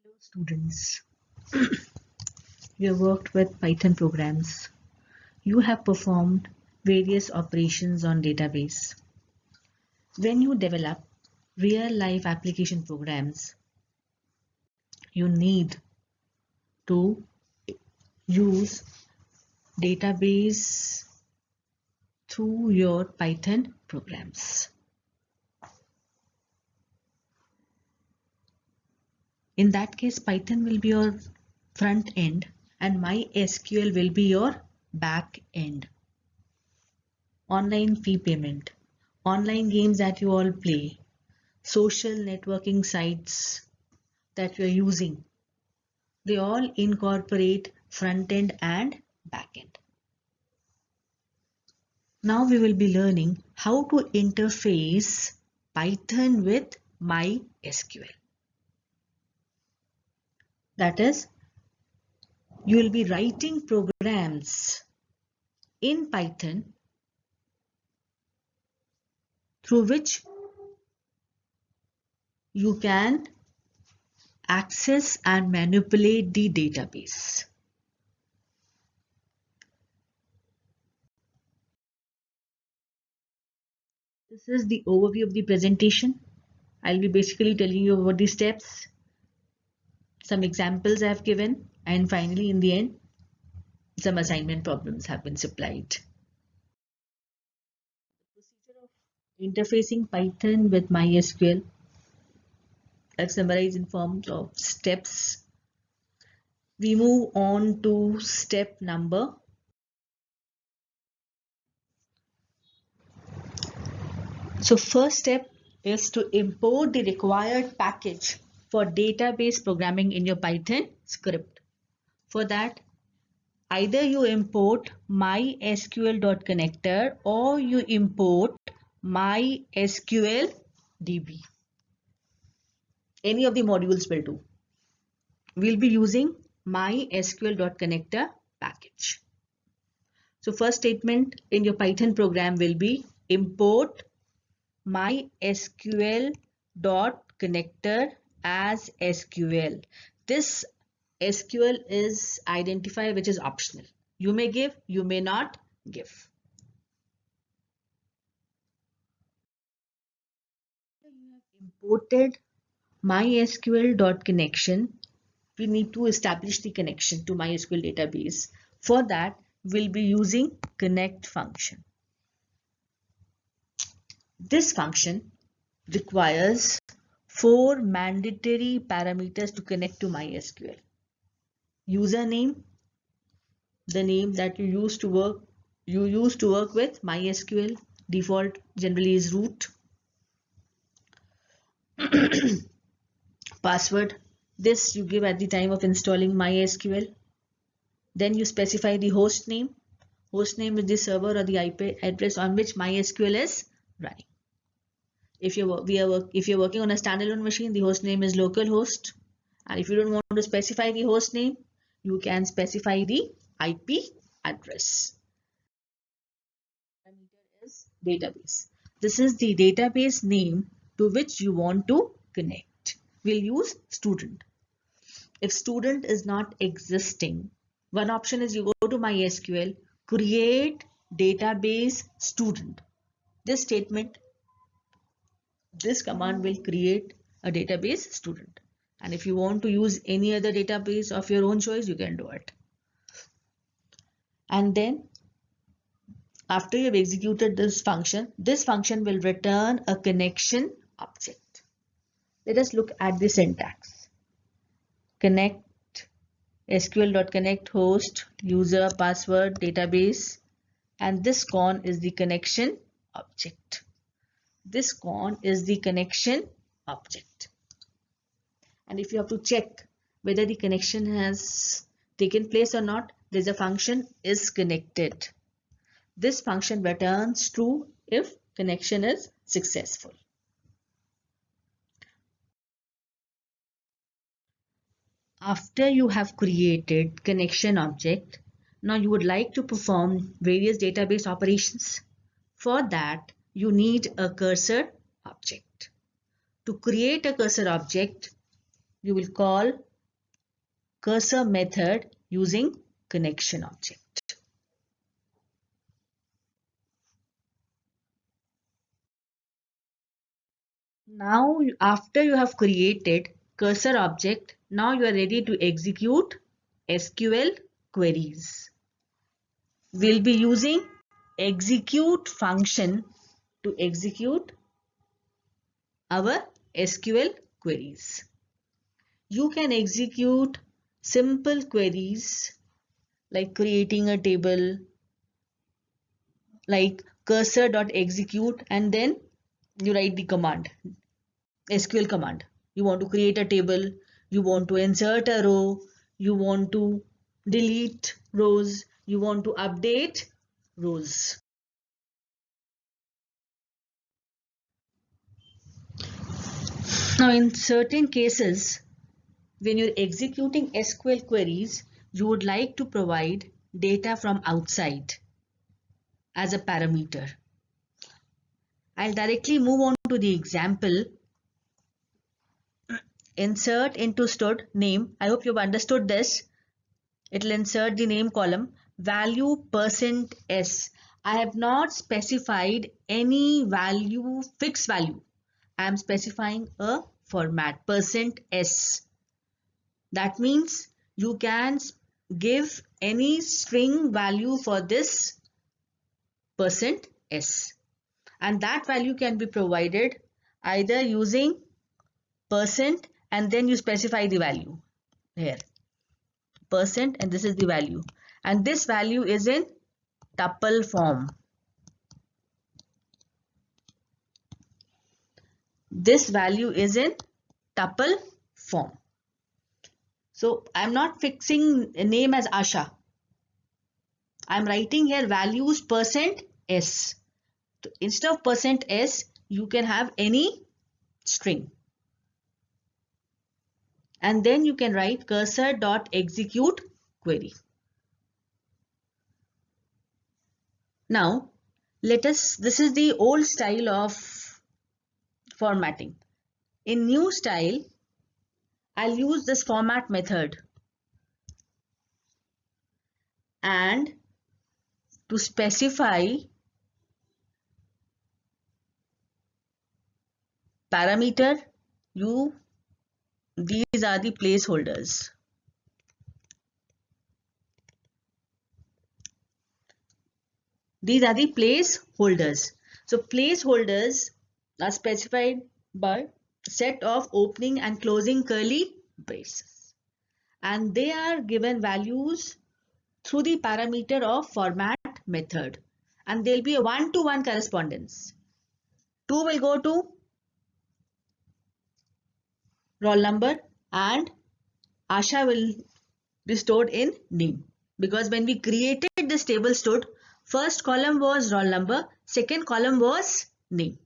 Hello students, you have worked with Python programs. You have performed various operations on database. When you develop real-life application programs, you need to use database through your Python programs. In that case, Python will be your front end and MySQL will be your back end. Online fee payment, online games that you all play, social networking sites that we are using, they all incorporate front end and back end. Now we will be learning how to interface Python with MySQL. That is, you will be writing programs in Python through which you can access and manipulate the database. This is the overview of the presentation. I'll be basically telling you about the steps, some examples I have given, and finally in the end, some assignment problems have been supplied. The procedure of interfacing Python with MySQL, I've summarized in forms of steps. We move on to step number. So first step is to import the required package for database programming in your Python script. For that, either you import mysql.connector or you import mysql.db. Any of the modules will do. We'll be using mysql.connector package. So first statement in your Python program will be import mysql.connector as SQL. This SQL is identifier which is optional. You may give, you may not give. You have imported mysql.connection. We need to establish the connection to MySQL database. For that, we'll be using connect function. This function requires 4 mandatory parameters to connect to MySQL. Username, the name that you use to work with MySQL. Default generally is root. Password, this you give at the time of installing MySQL. Then you specify the host name. Host name is the server or the IP address on which MySQL is running. If you're working on a standalone machine, the host name is localhost. And if you don't want to specify the host name, you can specify the IP address. Parameter is database. This is the database name to which you want to connect. We'll use student. If student is not existing, one option is you go to MySQL, create database student. This command will create a database student. And if you want to use any other database of your own choice, you can do it. And then after you have executed this function will return a connection object. Let us look at the syntax. Connect, sql.connect host, user, password, database, and this con is the connection object. This con is the connection object. And if you have to check whether the connection has taken place or not, there's a function is connected. This function returns true if connection is successful. After you have created connection object, now you would like to perform various database operations. For that, you need a cursor object. To create a cursor object, you will call cursor method using connection object. Now, after you have created cursor object, now you are ready to execute SQL queries. We'll be using execute function to execute our SQL queries. You can execute simple queries like creating a table, like cursor.execute, and then you write the command, SQL command. You want to create a table, you want to insert a row, you want to delete rows, you want to update rows. Now, in certain cases, when you're executing SQL queries, you would like to provide data from outside as a parameter. I'll directly move on to the example. Insert into stored name. I hope you've understood this. It will insert the name column, value %s. I have not specified any value, fixed value. I am specifying a format, %s. That means you can give any string value for this %s. And that value can be provided either using % and then you specify the value here. % and this is the value. And this value is in tuple form. This value is in tuple form. So I'm not fixing a name as Asha. I'm writing here values %s. So instead of %s, you can have any string. And then you can write cursor.execute query. Now, this is the old style of formatting. In new style, I'll use this format method. And to specify parameter, these are the placeholders. These are the placeholders. So placeholders are specified by set of opening and closing curly braces. And they are given values through the parameter of format method. And there will be a one-to-one correspondence. 2 will go to roll number and Asha will be stored in name. Because when we created this table stood, first column was roll number, second column was name.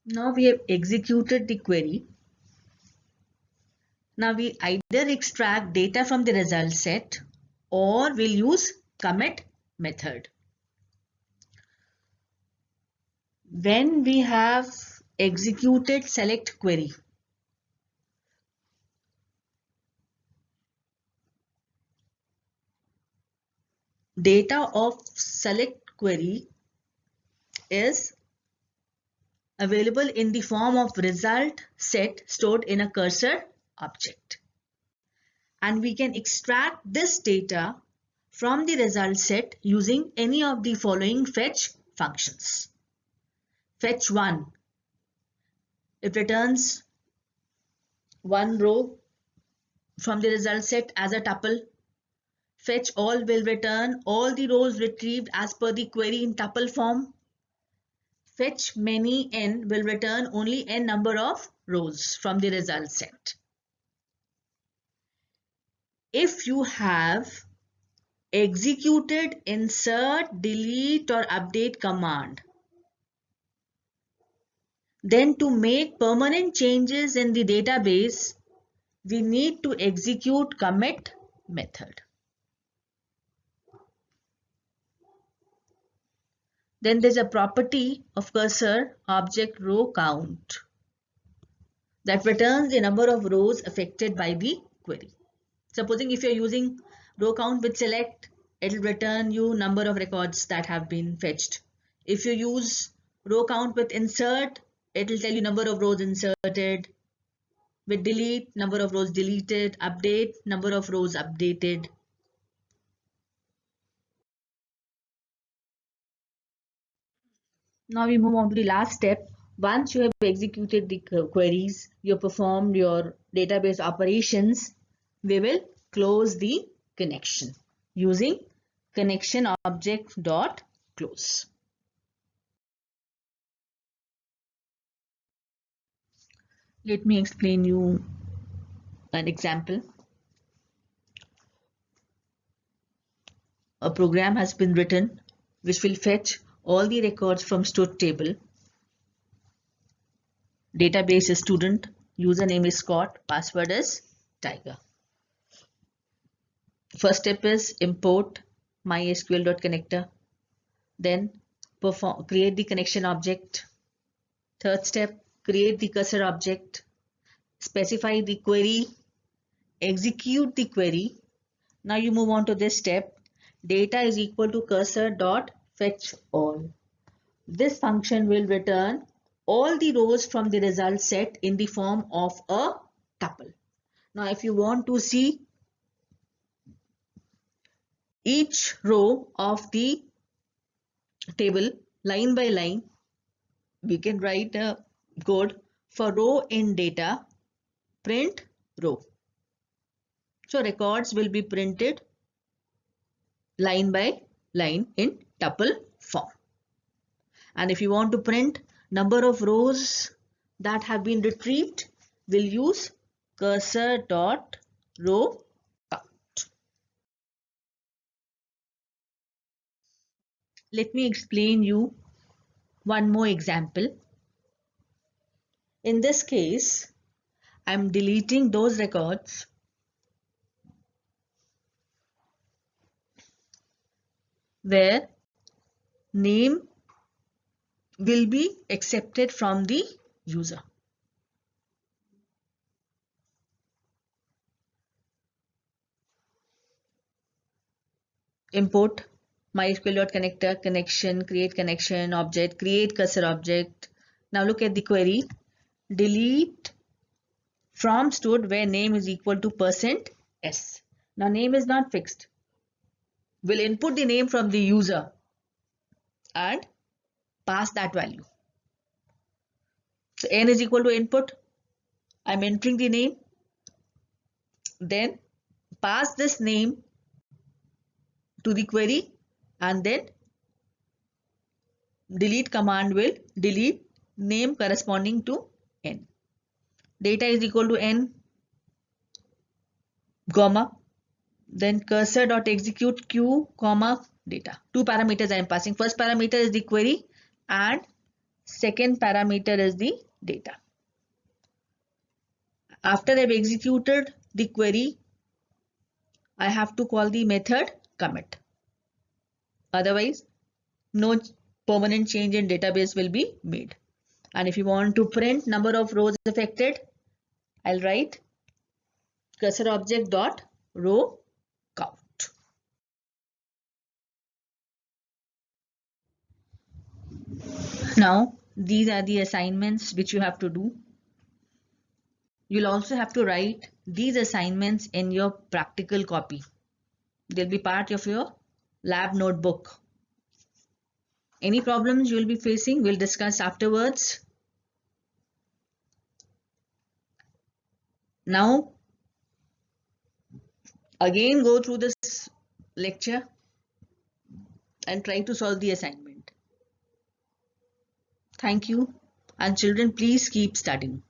Now we have executed the query. Now we either extract data from the result set or we'll use commit method. When we have executed select query, data of select query is available in the form of result set stored in a cursor object. And we can extract this data from the result set using any of the following fetch functions. Fetch 1, it returns one row from the result set as a tuple. Fetch all will return all the rows retrieved as per the query in tuple form. Fetch many n will return only n number of rows from the result set. If you have executed insert, delete or update command, then to make permanent changes in the database, we need to execute commit method. Then there's a property of cursor object row count that returns the number of rows affected by the query. Supposing if you're using row count with select, it'll return you number of records that have been fetched. If you use row count with insert, it'll tell you number of rows inserted. With delete, number of rows deleted. Update, number of rows updated. Now we move on to the last step. Once you have executed the queries, you performed your database operations, we will close the connection using connection object dot close. Let me explain you an example. A program has been written which will fetch all the records from stored table. Database is student, username is Scott, password is Tiger. First step is import mysql.connector. Then create the connection object. Third step, create the cursor object. Specify the query. Execute the query. Now you move on to this step. Data is equal to cursor dot fetch all. This function will return all the rows from the result set in the form of a tuple. Now if you want to see each row of the table line by line, we can write a code for row in data print row. So records will be printed line by line in tuple form. And if you want to print number of rows that have been retrieved, we'll use cursor dot row count. Let me explain you one more example. In this case, I'm deleting those records where name will be accepted from the user. Import mysql.connector, connection, create connection object, create cursor object. Now look at the query. Delete from stored where name is equal to %s. Now name is not fixed. We'll input the name from the user and pass that value. So n is equal to input. I'm entering the name. Then pass this name to the query and then delete command will delete name corresponding to n. Data is equal to n, comma, then cursor dot execute q, comma, data. Two parameters I am passing. First parameter is the query and second parameter is the data. After I've executed the query, I have to call the method commit. Otherwise, no permanent change in database will be made. And if you want to print number of rows affected, I'll write cursor object dot row count. Now, these are the assignments which you have to do. You'll also have to write these assignments in your practical copy. They'll be part of your lab notebook. Any problems you'll be facing, we'll discuss afterwards. Now, again go through this lecture and try to solve the assignment. Thank you, and children, please keep studying.